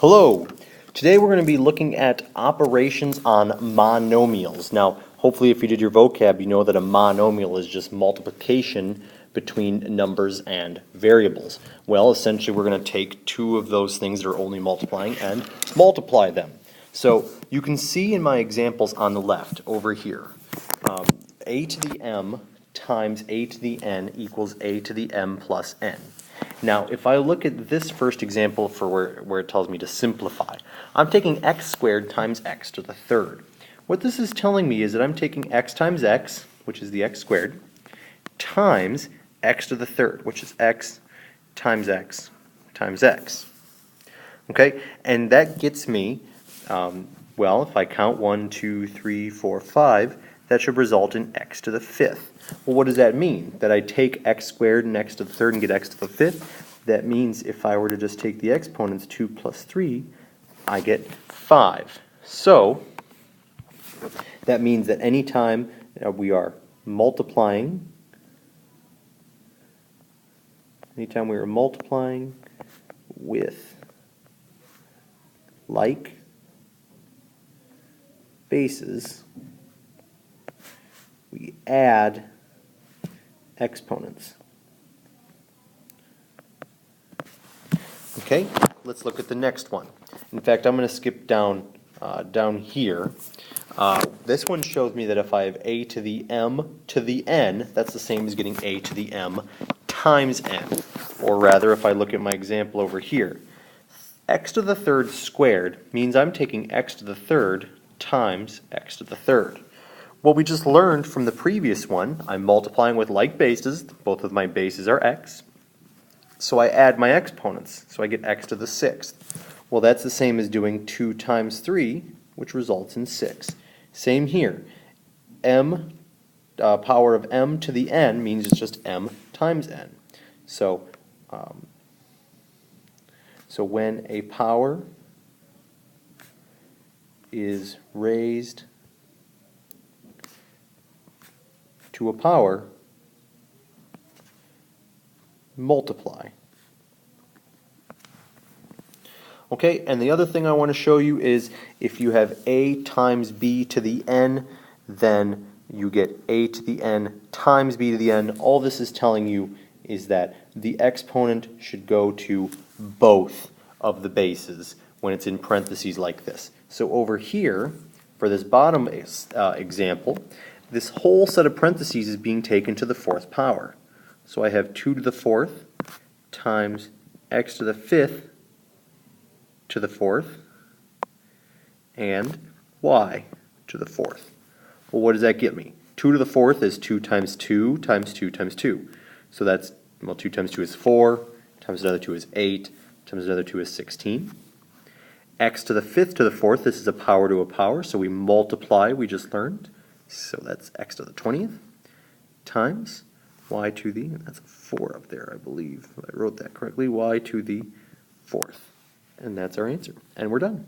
Hello! Today we're going to be looking at operations on monomials. Now, hopefully if you did your vocab, you know that a monomial is just multiplication between numbers and variables. Well, essentially we're going to take two of those things that are only multiplying and multiply them. So you can see in my examples on the left over here, a to the m times a to the n equals a to the m plus n. Now, if I look at this first example for where it tells me to simplify, I'm taking x squared times x to the third. What this is telling me is that I'm taking x times x, which is the x squared, times x to the third, which is x times x times x. Okay, and that gets me, well, if I count 1, 2, 3, 4, 5, that should result in x to the fifth. Well, what does that mean? That I take x squared and x to the third and get x to the fifth? That means if I were to just take the exponents, 2 plus 3, I get 5. So, that means that anytime we are multiplying, with like bases, we add exponents. Okay, let's look at the next one. In fact, I'm going to skip down here. This one shows me that if I have a to the m to the n, that's the same as getting a to the m times n. Or rather, if I look at my example over here, x to the third squared means I'm taking x to the third times x to the third. What we just learned from the previous one, I'm multiplying with like bases. Both of my bases are x. So I add my exponents. So I get x to the sixth. Well, that's the same as doing 2 times 3, which results in 6. Same here. Power of m to the n means it's just m times n. So when a power is raised to a power, multiply. Okay, and the other thing I want to show you is if you have a times b to the n, then you get a to the n times b to the n. All this is telling you is that the exponent should go to both of the bases when it's in parentheses like this. So over here, for this bottom example, this whole set of parentheses is being taken to the fourth power. So I have 2 to the fourth times x to the fifth to the fourth and y to the fourth. Well, what does that get me? 2 to the fourth is 2 times 2 times 2 times 2. So that's, well, 2 times 2 is 4, times another 2 is 8, times another 2 is 16. X to the fifth to the fourth, this is a power to a power, so we multiply, we just learned. So that's x to the 20th times y to the, and that's a 4 up there, I believe. I wrote that correctly, y to the 4th. And that's our answer. And we're done.